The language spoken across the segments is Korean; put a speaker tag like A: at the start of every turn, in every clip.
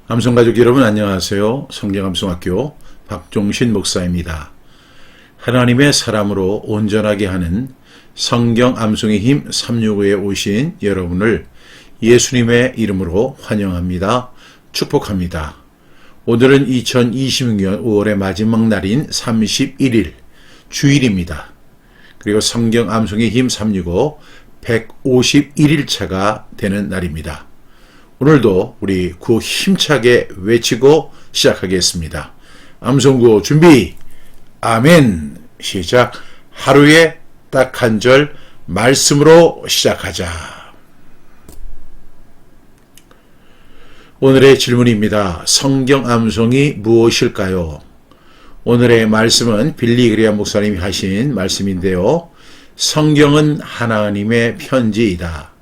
A: 암송가족 여러분 안녕하세요. 성경암송학교 박종신 목사입니다. 하나님의 사람으로 온전하게 하는 성경 암송의 힘 365에 오신 여러분을 예수님의 이름으로 환영합니다. 축복합니다. 오늘은 2026년 5월의 마지막 날인 31일 주일입니다. 그리고 성경 암송의 힘 365 151일차가 되는 날입니다. 오늘도 우리 구호 힘차게 외치고 시작하겠습니다. 암송구호 준비, 아멘. 시작. 하루에 딱 한 절 말씀으로 시작하자. 오늘의 질문입니다. 성경 암송이 무엇일까요? 오늘의 말씀은 빌리 그레이엄 목사님이 하신 말씀인데요. 성경은 하나님의 편지이다.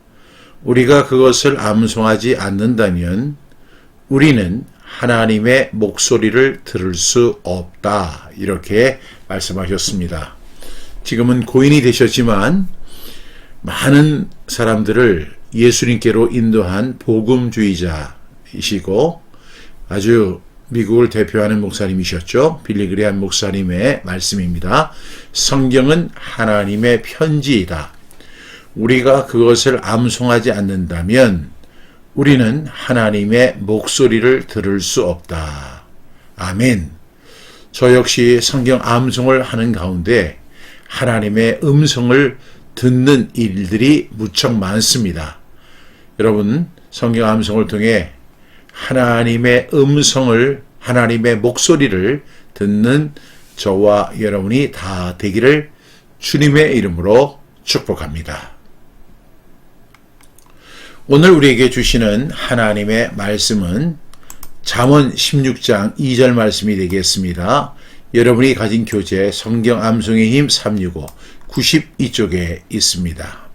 A: 우리가 그것을 암송하지 않는다면 우리는 하나님의 목소리를 들을 수 없다. 이렇게 말씀하셨습니다. 지금은 고인이 되셨지만 많은 사람들을 예수님께로 인도한 복음주의자이시고 아주 미국을 대표하는 목사님이셨죠. 빌리 그레이엄 목사님의 말씀입니다. 성경은 하나님의 편지이다. 우리가 그것을 암송하지 않는다면 우리는 하나님의 목소리를 들을 수 없다. 아멘. 저 역시 성경 암송을 하는 가운데 하나님의 음성을 듣는 일들이 무척 많습니다. 여러분, 성경 암송을 통해 하나님의 음성을, 하나님의 목소리를 듣는 저와 여러분이 다 되기를 주님의 이름으로 축복합니다. 오늘 우리에게 주시는 하나님의 말씀은 잠언 16장 2절 말씀이 되겠습니다. 여러분이 가진 교재 성경 암송의 힘 365 92쪽에 있습니다.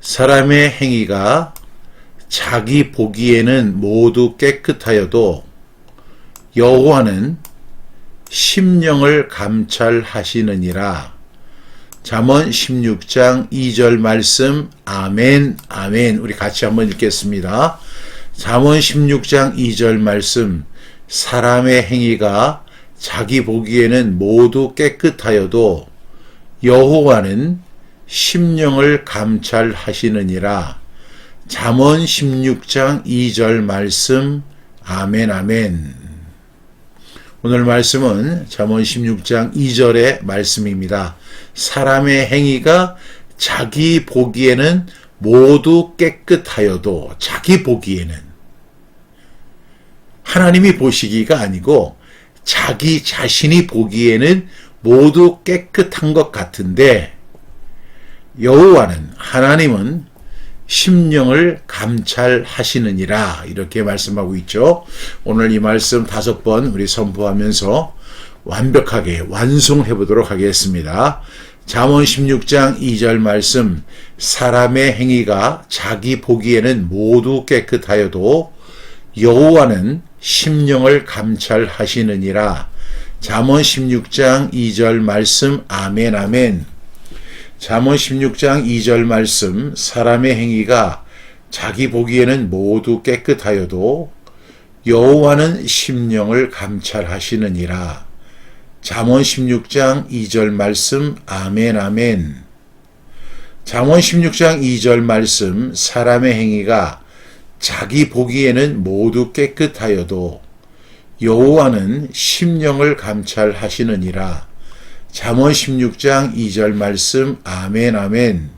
A: 사람의 행위가 자기 보기에는 모두 깨끗하여도 여호와는 심령을 감찰하시느니라. 잠언 16장 2절 말씀 아멘 아멘. 우리 같이 한번 읽겠습니다. 잠언 16장 2절 말씀 사람의 행위가 자기 보기에는 모두 깨끗하여도 여호와는 심령을 감찰하시느니라. 잠언 16장 2절 말씀 아멘 아멘. 오늘 말씀은 잠언 16장 2절의 말씀입니다. 사람의 행위가 자기 보기에는 모두 깨끗하여도, 자기 보기에는, 하나님이 보시기가 아니고 자기 자신이 보기에는 모두 깨끗한 것 같은데 여호와는, 하나님은 심령을 감찰하시느니라. 이렇게 말씀하고 있죠. 오늘 이 말씀 5번 우리 선포하면서 완벽하게 완송해 보도록 하겠습니다. 잠언 16장 2절 말씀 사람의 행위가 자기 보기에는 모두 깨끗하여도 여호와는 심령을 감찰하시느니라. 잠언 16장 2절 말씀 아멘 아멘. 잠언 16장 2절 말씀 사람의 행위가 자기 보기에는 모두 깨끗하여도 여호와는 심령을 감찰하시느니라. 잠언 16장 2절 말씀 아멘 아멘. 잠언 16장 2절 말씀 사람의 행위가 자기 보기에는 모두 깨끗하여도 여호와는 심령을 감찰하시느니라. 잠언 16장 2절 말씀 아멘 아멘.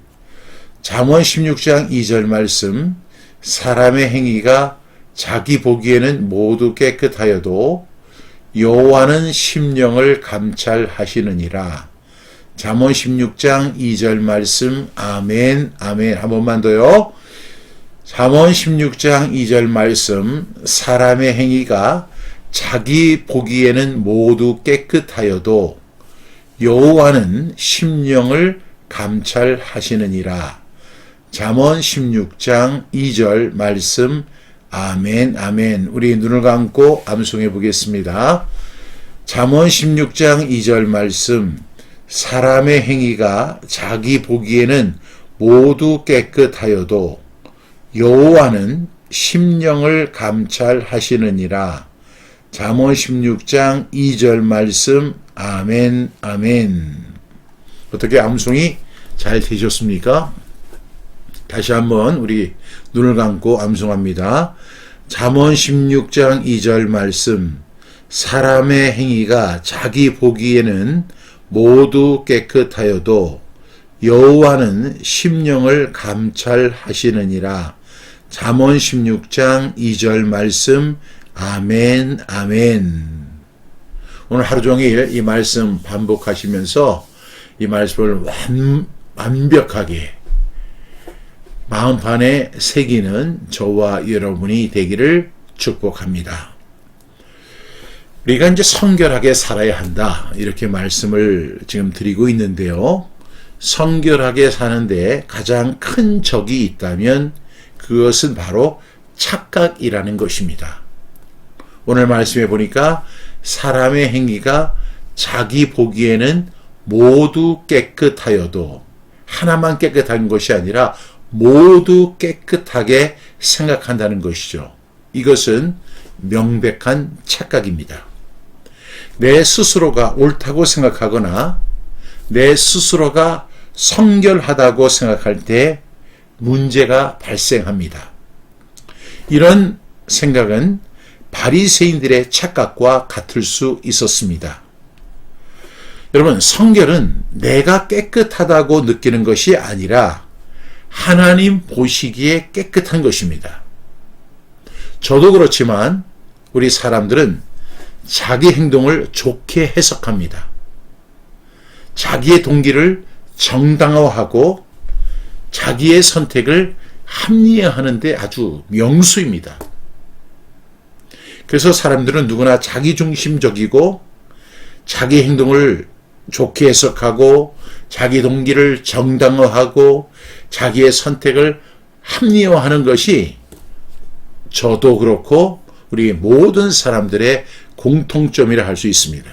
A: 잠언 16장 2절 말씀 사람의 행위가 자기 보기에는 모두 깨끗하여도 여호와는 심령을 감찰하시느니라. 잠언 16장 2절 말씀 아멘 아멘. 한 번만 더요. 잠언 16장 2절 말씀 사람의 행위가 자기 보기에는 모두 깨끗하여도 여호와는 심령을 감찰하시느니라. 잠언 16장 2절 말씀 아멘 아멘. 우리 눈을 감고 암송해 보겠습니다. 잠언 16장 2절 말씀 사람의 행위가 자기 보기에는 모두 깨끗하여도 여호와는 심령을 감찰하시느니라. 잠언 16장 2절 말씀. 아멘, 아멘. 어떻게 암송이 잘 되셨습니까? 다시 한번 우리 눈을 감고 암송합니다. 잠언 16장 2절 말씀. 사람의 행위가 자기 보기에는 모두 깨끗하여도 여호와는 심령을 감찰하시느니라. 잠언 16장 2절 말씀. 아멘, 아멘. 오늘 하루 종일 이 말씀 반복하시면서 이 말씀을 완벽하게 마음판에 새기는 저와 여러분이 되기를 축복합니다. 우리가 이제 성결하게 살아야 한다, 이렇게 말씀을 지금 드리고 있는데요. 성결하게 사는데 가장 큰 적이 있다면 그것은 바로 착각이라는 것입니다. 오늘 말씀해 보니까 사람의 행위가 자기 보기에는 모두 깨끗하여도, 하나만 깨끗한 것이 아니라 모두 깨끗하게 생각한다는 것이죠. 이것은 명백한 착각입니다. 내 스스로가 옳다고 생각하거나 내 스스로가 성결하다고 생각할 때 문제가 발생합니다. 이런 생각은 바리새인들의 착각과 같을 수 있었습니다. 여러분, 성결은 내가 깨끗하다고 느끼는 것이 아니라 하나님 보시기에 깨끗한 것입니다. 저도 그렇지만 우리 사람들은 자기 행동을 좋게 해석합니다. 자기의 동기를 정당화하고 자기의 선택을 합리화하는데 아주 명수입니다. 그래서 사람들은 누구나 자기중심적이고 자기 행동을 좋게 해석하고 자기 동기를 정당화하고 자기의 선택을 합리화하는 것이 저도 그렇고 우리 모든 사람들의 공통점이라 할 수 있습니다.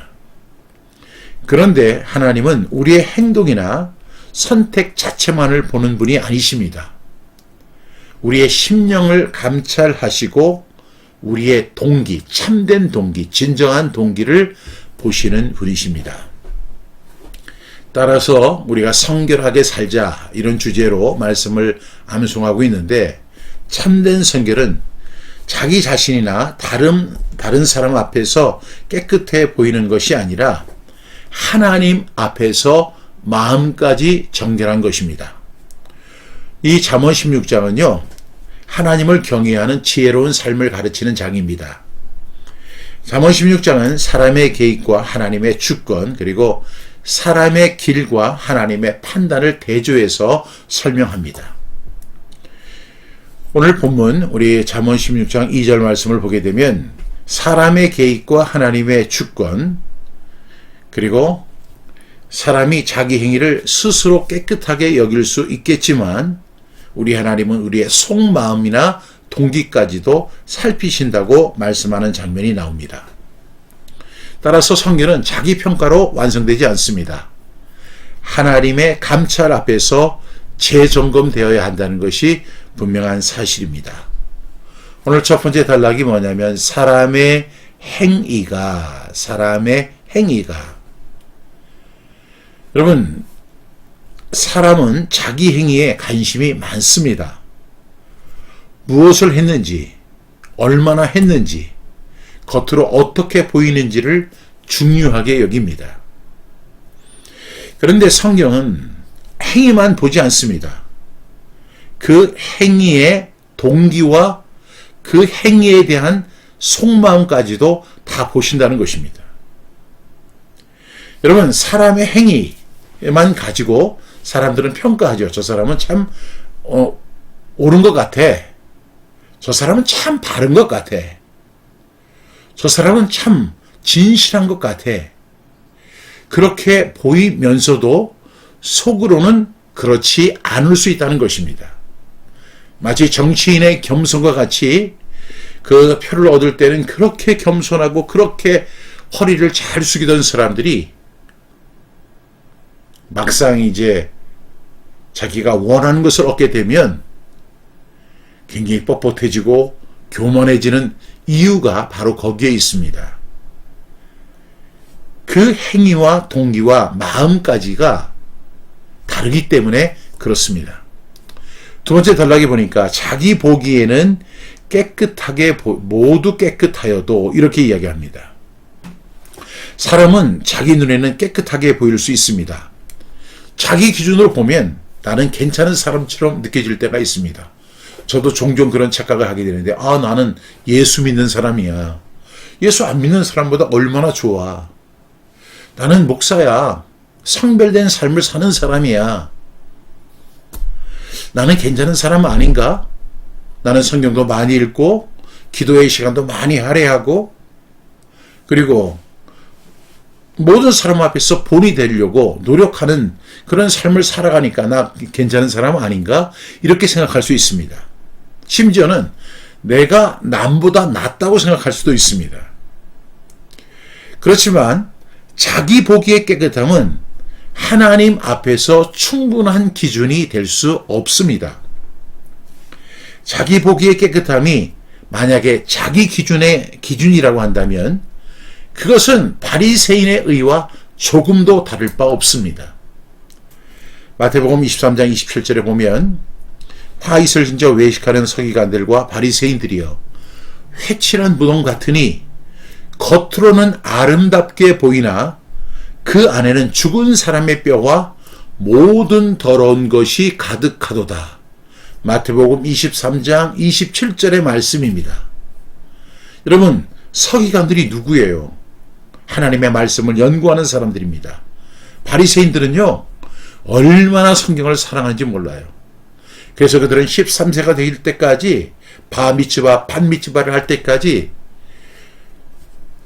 A: 그런데 하나님은 우리의 행동이나 선택 자체만을 보는 분이 아니십니다. 우리의 심령을 감찰하시고 우리의 동기, 참된 동기, 진정한 동기를 보시는 분이십니다. 따라서 우리가 성결하게 살자, 이런 주제로 말씀을 암송하고 있는데, 참된 성결은 자기 자신이나 다른 사람 앞에서 깨끗해 보이는 것이 아니라 하나님 앞에서 마음까지 정결한 것입니다. 이 잠언 16장은요, 하나님을 경외하는 지혜로운 삶을 가르치는 장입니다. 잠언 16장은 사람의 계획과 하나님의 주권, 그리고 사람의 길과 하나님의 판단을 대조해서 설명합니다. 오늘 본문 우리 잠언 16장 2절 말씀을 보게 되면 사람의 계획과 하나님의 주권, 그리고 사람이 자기 행위를 스스로 깨끗하게 여길 수 있겠지만 우리 하나님은 우리의 속마음이나 동기까지도 살피신다고 말씀하는 장면이 나옵니다. 따라서 성결은 자기 평가로 완성되지 않습니다. 하나님의 감찰 앞에서 재점검되어야 한다는 것이 분명한 사실입니다. 오늘 첫 번째 단락이 뭐냐면 사람의 행위가. 여러분, 사람은 자기 행위에 관심이 많습니다. 무엇을 했는지, 얼마나 했는지, 겉으로 어떻게 보이는지를 중요하게 여깁니다. 그런데 성경은 행위만 보지 않습니다. 그 행위의 동기와 그 행위에 대한 속마음까지도 다 보신다는 것입니다. 여러분, 사람의 행위만 가지고 사람들은 평가하죠. 저 사람은 참 옳은 것 같아. 저 사람은 참 바른 것 같아. 저 사람은 참 진실한 것 같아. 그렇게 보이면서도 속으로는 그렇지 않을 수 있다는 것입니다. 마치 정치인의 겸손과 같이 그 표를 얻을 때는 그렇게 겸손하고 그렇게 허리를 잘 숙이던 사람들이 막상 이제 자기가 원하는 것을 얻게 되면 굉장히 뻣뻣해지고 교만해지는 이유가 바로 거기에 있습니다. 그 행위와 동기와 마음까지가 다르기 때문에 그렇습니다. 두 번째 단락에 보니까 자기 보기에는 깨끗하게 모두 깨끗하여도 이렇게 이야기합니다. 사람은 자기 눈에는 깨끗하게 보일 수 있습니다. 자기 기준으로 보면 나는 괜찮은 사람처럼 느껴질 때가 있습니다. 저도 종종 그런 착각을 하게 되는데 나는 예수 믿는 사람이야. 예수 안 믿는 사람보다 얼마나 좋아. 나는 목사야. 성별된 삶을 사는 사람이야. 나는 괜찮은 사람 아닌가? 나는 성경도 많이 읽고 기도의 시간도 많이 할애하고 그리고 모든 사람 앞에서 본이 되려고 노력하는 그런 삶을 살아가니까 나 괜찮은 사람 아닌가? 이렇게 생각할 수 있습니다. 심지어는 내가 남보다 낫다고 생각할 수도 있습니다. 그렇지만 자기 보기의 깨끗함은 하나님 앞에서 충분한 기준이 될 수 없습니다. 자기 보기의 깨끗함이 만약에 자기 기준이라고 한다면 그것은 바리새인의 의와 조금도 다를 바 없습니다. 마태복음 23장 27절에 보면 다 이슬 진저 외식하는 서기관들과 바리새인들이여 회칠한 무덤 같으니 겉으로는 아름답게 보이나 그 안에는 죽은 사람의 뼈와 모든 더러운 것이 가득하도다. 마태복음 23장 27절의 말씀입니다. 여러분, 서기관들이 누구예요? 하나님의 말씀을 연구하는 사람들입니다. 바리새인들은요, 얼마나 성경을 사랑하는지 몰라요. 그래서 그들은 13세가 될 때까지 바미츠바, 반미츠바를 할 때까지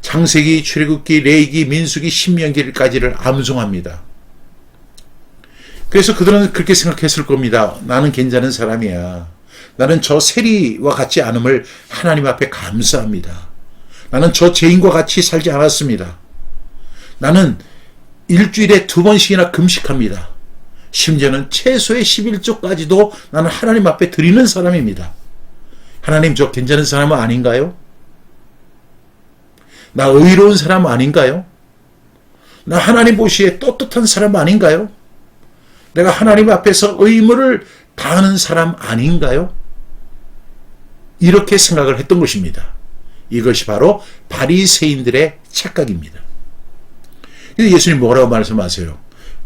A: 창세기, 출애굽기, 레위기, 민수기, 신명기까지를 암송합니다. 그래서 그들은 그렇게 생각했을 겁니다. 나는 괜찮은 사람이야. 나는 저 세리와 같지 않음을 하나님 앞에 감사합니다. 나는 저 죄인과 같이 살지 않았습니다. 나는 일주일에 2번씩이나 금식합니다. 심지어는 최소의 11조까지도 나는 하나님 앞에 드리는 사람입니다. 하나님, 저 괜찮은 사람은 아닌가요? 나 의로운 사람 아닌가요? 나 하나님 보시기에 떳떳한 사람 아닌가요? 내가 하나님 앞에서 의무를 다하는 사람 아닌가요? 이렇게 생각을 했던 것입니다. 이것이 바로 바리새인들의 착각입니다. 예수님 뭐라고 말씀하세요?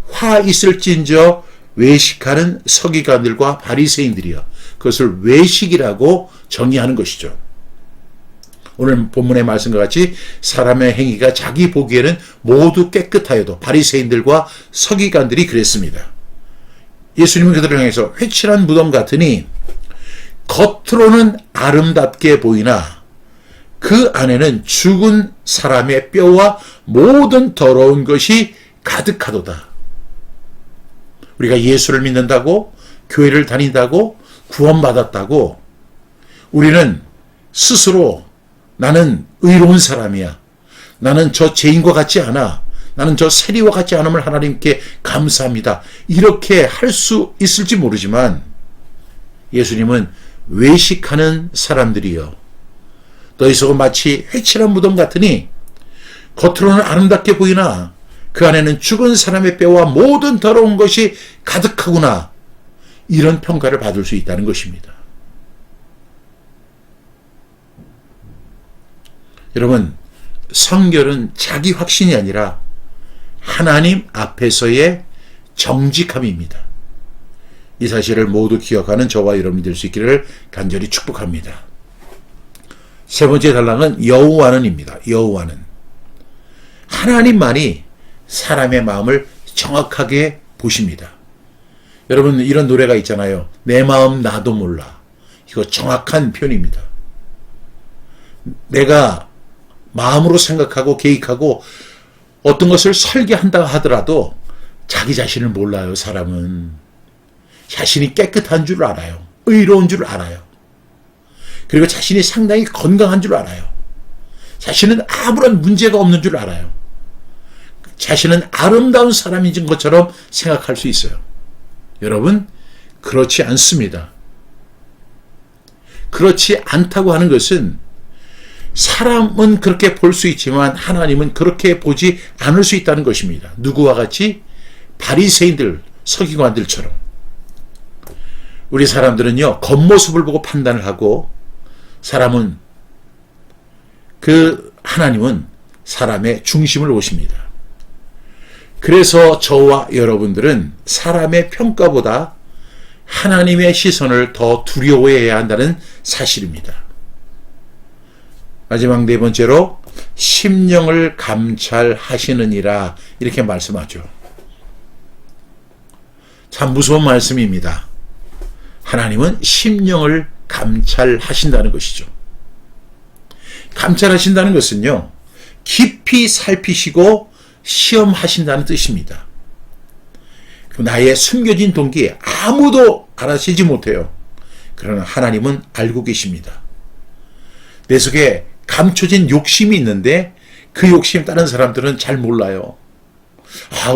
A: 화 있을진저 외식하는 서기관들과 바리새인들이여. 그것을 외식이라고 정의하는 것이죠. 오늘 본문의 말씀과 같이 사람의 행위가 자기 보기에는 모두 깨끗하여도 바리새인들과 서기관들이 그랬습니다. 예수님은 그들을 향해서 회칠한 무덤 같으니 겉으로는 아름답게 보이나 그 안에는 죽은 사람의 뼈와 모든 더러운 것이 가득하도다. 우리가 예수를 믿는다고, 교회를 다닌다고, 구원받았다고 우리는 스스로 나는 의로운 사람이야. 나는 저 죄인과 같지 않아. 나는 저 세리와 같지 않음을 하나님께 감사합니다. 이렇게 할 수 있을지 모르지만 예수님은 외식하는 사람들이여. 너희 속은 마치 회칠한 무덤 같으니 겉으로는 아름답게 보이나 그 안에는 죽은 사람의 뼈와 모든 더러운 것이 가득하구나. 이런 평가를 받을 수 있다는 것입니다. 여러분, 성결은 자기 확신이 아니라 하나님 앞에서의 정직함입니다. 이 사실을 모두 기억하는 저와 여러분이 될 수 있기를 간절히 축복합니다. 세 번째 단락은 여호와는입니다. 여호와는. 하나님만이 사람의 마음을 정확하게 보십니다. 여러분, 이런 노래가 있잖아요. 내 마음 나도 몰라. 이거 정확한 표현입니다. 내가 마음으로 생각하고 계획하고 어떤 것을 설계한다 하더라도 자기 자신을 몰라요. 사람은 자신이 깨끗한 줄 알아요. 의로운 줄 알아요. 그리고 자신이 상당히 건강한 줄 알아요. 자신은 아무런 문제가 없는 줄 알아요. 자신은 아름다운 사람인 것처럼 생각할 수 있어요. 여러분, 그렇지 않습니다. 그렇지 않다고 하는 것은 사람은 그렇게 볼 수 있지만 하나님은 그렇게 보지 않을 수 있다는 것입니다. 누구와 같이? 바리새인들, 서기관들처럼. 우리 사람들은요, 겉모습을 보고 판단을 하고 하나님은 사람의 중심을 보십니다. 그래서 저와 여러분들은 사람의 평가보다 하나님의 시선을 더 두려워해야 한다는 사실입니다. 마지막 네 번째로 심령을 감찰하시느니라 이렇게 말씀하죠. 참 무서운 말씀입니다. 하나님은 심령을 감찰하신다는 것이죠. 감찰하신다는 것은요, 깊이 살피시고 시험하신다는 뜻입니다. 나의 숨겨진 동기 아무도 알아채지 못해요. 그러나 하나님은 알고 계십니다. 내 속에 감춰진 욕심이 있는데 그 욕심 다른 사람들은 잘 몰라요.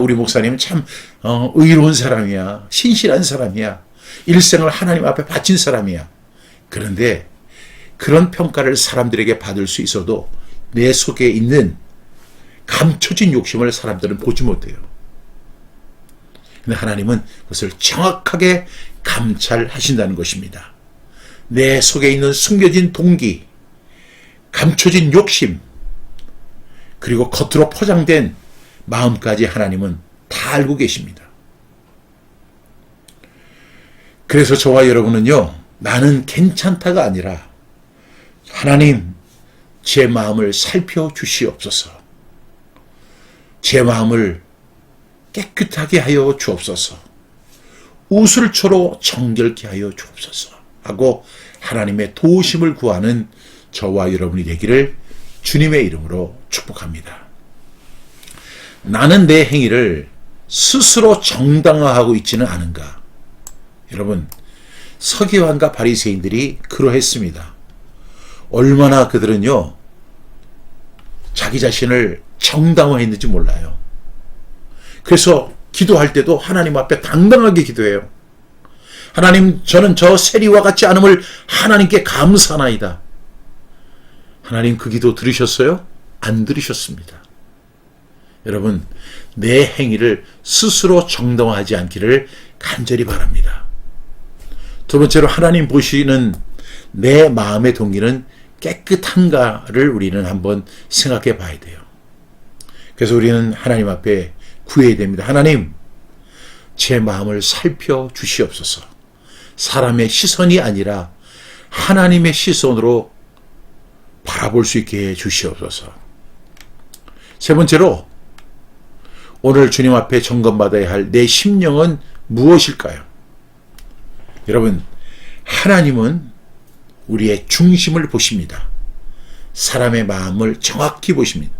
A: 우리 목사님은 참 의로운 사람이야. 신실한 사람이야. 일생을 하나님 앞에 바친 사람이야. 그런데 그런 평가를 사람들에게 받을 수 있어도 내 속에 있는 감춰진 욕심을 사람들은 보지 못해요. 근데 하나님은 그것을 정확하게 감찰하신다는 것입니다. 내 속에 있는 숨겨진 동기, 감춰진 욕심, 그리고 겉으로 포장된 마음까지 하나님은 다 알고 계십니다. 그래서 저와 여러분은요, 나는 괜찮다가 아니라 하나님, 제 마음을 살펴주시옵소서. 제 마음을 깨끗하게 하여 주옵소서. 우슬초로 정결케 하여 주옵소서 하고 하나님의 도우심을 구하는 저와 여러분이 되기를 주님의 이름으로 축복합니다. 나는 내 행위를 스스로 정당화하고 있지는 않은가? 여러분, 서기관과 바리새인들이 그러했습니다. 얼마나 그들은요, 자기 자신을 정당화했는지 몰라요. 그래서 기도할 때도 하나님 앞에 당당하게 기도해요. 하나님, 저는 저 세리와 같지 않음을 하나님께 감사하나이다. 하나님 그 기도 들으셨어요? 안 들으셨습니다. 여러분, 내 행위를 스스로 정당화하지 않기를 간절히 바랍니다. 두 번째로 하나님 보시는 내 마음의 동기는 깨끗한가를 우리는 한번 생각해 봐야 돼요. 그래서 우리는 하나님 앞에 구해야 됩니다. 하나님, 제 마음을 살펴주시옵소서. 사람의 시선이 아니라 하나님의 시선으로 바라볼 수 있게 해 주시옵소서. 세 번째로, 오늘 주님 앞에 점검받아야 할 내 심령은 무엇일까요? 여러분, 하나님은 우리의 중심을 보십니다. 사람의 마음을 정확히 보십니다.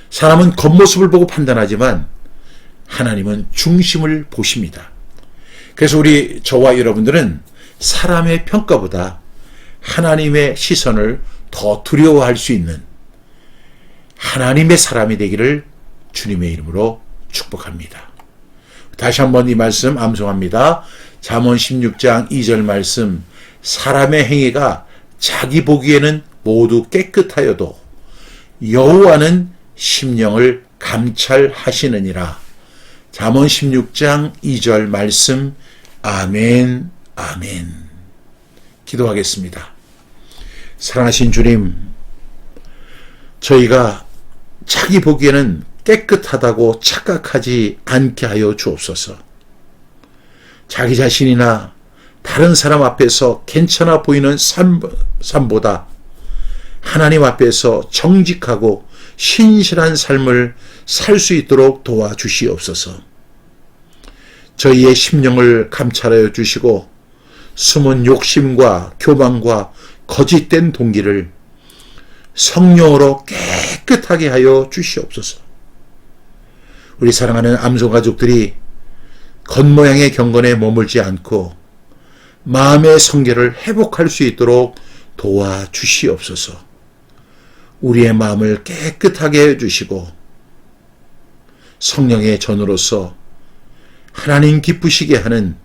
A: 사람은 겉모습을 보고 판단하지만 하나님은 중심을 보십니다. 그래서 저와 여러분들은 사람의 평가보다 하나님의 시선을 더 두려워할 수 있는 하나님의 사람이 되기를 주님의 이름으로 축복합니다. 다시 한번 이 말씀 암송합니다. 잠언 16장 2절 말씀, 사람의 행위가 자기 보기에는 모두 깨끗하여도 여호와는 심령을 감찰하시느니라. 잠언 16장 2절 말씀. 아멘, 아멘. 기도하겠습니다. 사랑하신 주님, 저희가 자기 보기에는 깨끗하다고 착각하지 않게 하여 주옵소서. 자기 자신이나 다른 사람 앞에서 괜찮아 보이는 삶보다 하나님 앞에서 정직하고 신실한 삶을 살 수 있도록 도와주시옵소서. 저희의 심령을 감찰하여 주시고 숨은 욕심과 교만과 거짓된 동기를 성령으로 깨끗하게 하여 주시옵소서. 우리 사랑하는 암송 가족들이 겉모양의 경건에 머물지 않고 마음의 성결을 회복할 수 있도록 도와주시옵소서. 우리의 마음을 깨끗하게 해주시고 성령의 전으로서 하나님 기쁘시게 하는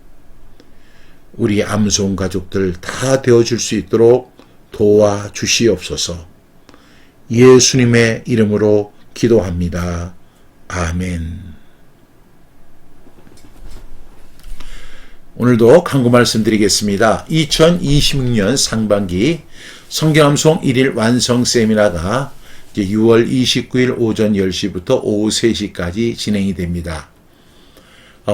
A: 우리 암송 가족들 다 되어줄 수 있도록 도와주시옵소서. 예수님의 이름으로 기도합니다. 아멘. 오늘도 강구 말씀드리겠습니다. 2026년 상반기 성경암송 1일 완성 세미나가 이제 6월 29일 오전 10시부터 오후 3시까지 진행이 됩니다.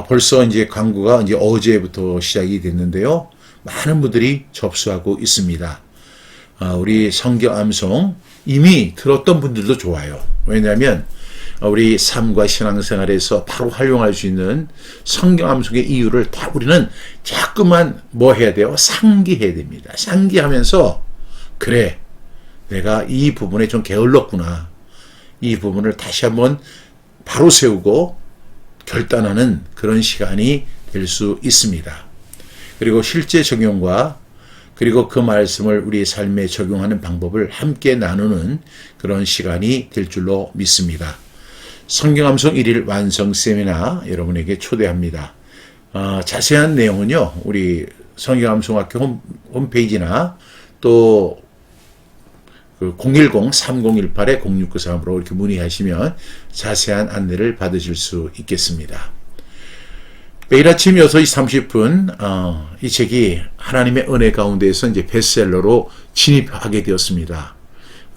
A: 벌써 이제 광고가 이제 어제부터 시작이 됐는데요. 많은 분들이 접수하고 있습니다. 우리 성경 암송 이미 들었던 분들도 좋아요. 왜냐하면 우리 삶과 신앙생활에서 바로 활용할 수 있는 성경 암송의 이유를 다 우리는 자꾸만 뭐 해야 돼요? 상기해야 됩니다. 상기하면서 그래, 내가 이 부분에 좀 게을렀구나. 이 부분을 다시 한번 바로 세우고 결단하는 그런 시간이 될 수 있습니다. 그리고 실제 적용과 그리고 그 말씀을 우리의 삶에 적용하는 방법을 함께 나누는 그런 시간이 될 줄로 믿습니다. 성경암송 1일 완성 세미나 여러분에게 초대합니다. 자세한 내용은요, 우리 성경암송학교 홈페이지나 또 010-3018-0693으로 이렇게 문의하시면 자세한 안내를 받으실 수 있겠습니다. 매일 아침 6시 30분, 이 책이 하나님의 은혜 가운데에서 이제 베스트셀러로 진입하게 되었습니다.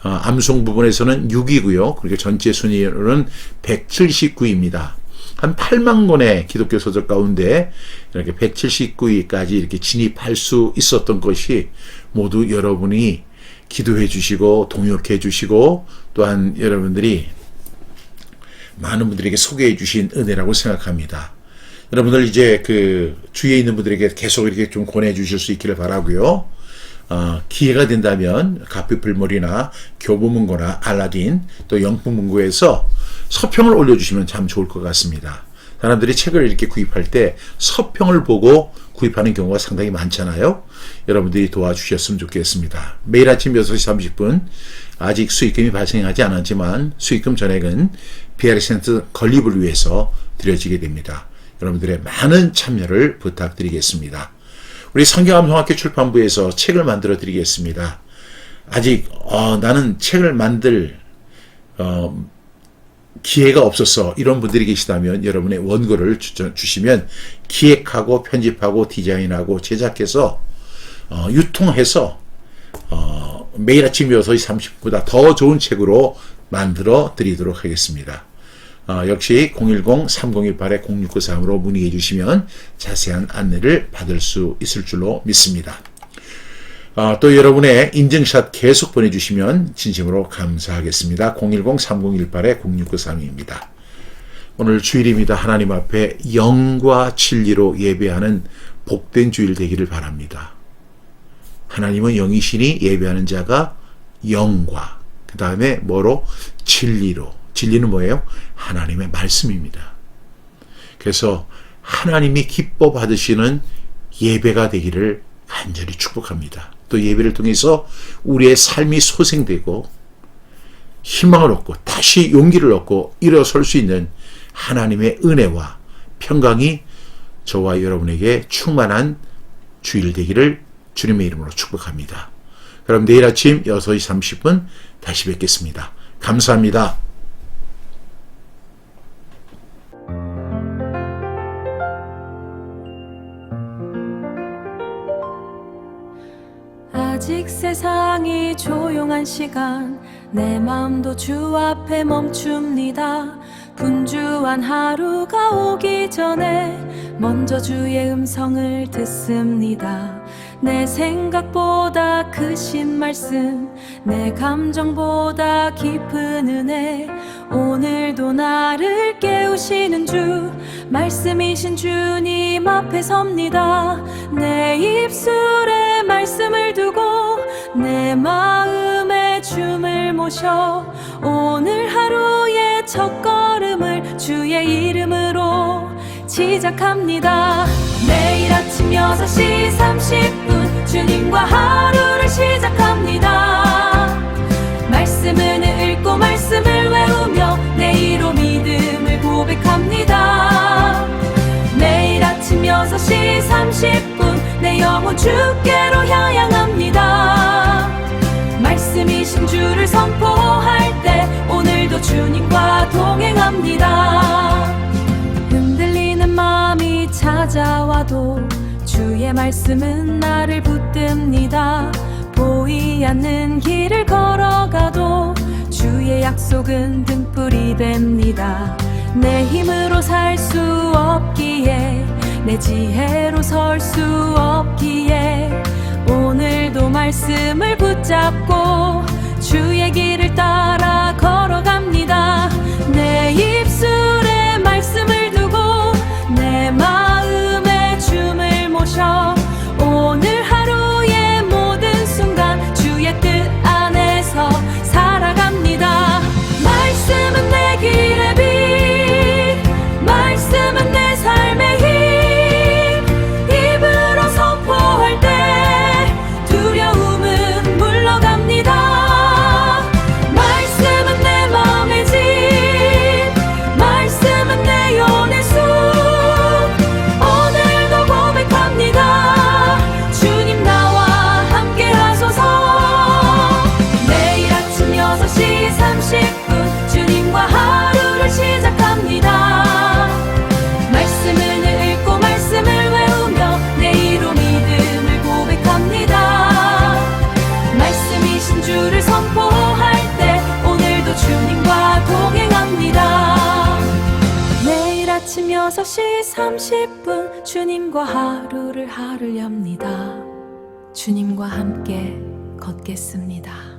A: 암송 부분에서는 6위고요. 그리고 전체 순위로는 179위입니다. 한 8만 권의 기독교 소설 가운데 이렇게 179위까지 이렇게 진입할 수 있었던 것이 모두 여러분이 기도해 주시고 동역해 주시고 또한 여러분들이 많은 분들에게 소개해 주신 은혜라고 생각합니다. 여러분들 이제 그 주위에 있는 분들에게 계속 이렇게 좀 권해 주실 수 있기를 바라고요. 기회가 된다면 가피불몰이나 교보문고나 알라딘 또 영풍문고에서 서평을 올려주시면 참 좋을 것 같습니다. 사람들이 책을 이렇게 구입할 때 서평을 보고 구입하는 경우가 상당히 많잖아요. 여러분들이 도와주셨으면 좋겠습니다. 매일 아침 6시 30분 아직 수익금이 발생하지 않았지만 수익금 전액은 비아리센트 건립을 위해서 드려지게 됩니다. 여러분들의 많은 참여를 부탁드리겠습니다. 우리 성경암송학교 출판부에서 책을 만들어 드리겠습니다. 아직 나는 책을 만들 기회가 없었어. 이런 분들이 계시다면 여러분의 원고를 주시면 기획하고 편집하고 디자인하고 제작해서 유통해서 매일 아침 6시 30분보다 더 좋은 책으로 만들어 드리도록 하겠습니다. 역시 010-3018-0693으로 문의해 주시면 자세한 안내를 받을 수 있을 줄로 믿습니다. 또 여러분의 인증샷 계속 보내주시면 진심으로 감사하겠습니다. 010-3018-0693입니다. 오늘 주일입니다. 하나님 앞에 영과 진리로 예배하는 복된 주일 되기를 바랍니다. 하나님은 영이시니 예배하는 자가 영과 그 다음에 뭐로? 진리로. 진리는 뭐예요? 하나님의 말씀입니다. 그래서 하나님이 기뻐 받으시는 예배가 되기를 간절히 축복합니다. 또 예배를 통해서 우리의 삶이 소생되고 희망을 얻고 다시 용기를 얻고 일어설 수 있는 하나님의 은혜와 평강이 저와 여러분에게 충만한 주일 되기를 주님의 이름으로 축복합니다. 그럼 내일 아침 6시 30분 다시 뵙겠습니다. 감사합니다.
B: 아직 세상이 조용한 시간 내 마음도 주 앞에 멈춥니다. 분주한 하루가 오기 전에 먼저 주의 음성을 듣습니다. 내 생각보다 크신 말씀 내 감정보다 깊은 은혜 오늘도 나를 깨우시는 주 말씀이신 주님 앞에 섭니다. 내 입술에 말씀을 두고 내 마음에 춤을 모셔 오늘 하루의 첫걸음을 주의 이름으로 시작합니다. 매일 아침 6시 30분 주님과 하루를 시작합니다. 말씀을 읽고 말씀을 외우며 내일로 믿음을 고백합니다. 매일 아침 6시 30분 내 영혼 주께로 향합니다. 말씀이신 주를 선포할 때 오늘도 주님과 동행합니다. 흔들리는 마음이 찾아와도 주의 말씀은 나를 붙듭니다. 보이지 않는 길을 걸어가도 주의 약속은 등불이 됩니다. 내 힘으로 살 수 없기에 내 지혜로 설 수 없기에 오늘도 말씀을 붙잡고 주의 길을 따라 걸어갑니다. 내 입술에 말씀을 두고 내 마음에 춤을 모셔 오늘 하루의 모든 순간 주의 뜻 안에서 살아갑니다. 말씀은 내 길의 빛, 말씀은 내 삶의 힘. 입으로 선포할 때 두려움은 물러갑니다. 말씀은 내 마음의 집, 말씀은 내 영혼의 숲. 오늘도 고백합니다. 주님 나와 함께 하소서. 매일 아침 6시 30분 주님과 하루를 시작합니다. 말씀을 읽고 말씀을 외우며 내일로 믿음을 고백합니다. 말씀이신 주를 선포할 때 오늘도 주님과 동행합니다. 매일 아침 6시 30분 주님과 하루를 엽니다. 주님과 함께 걷겠습니다.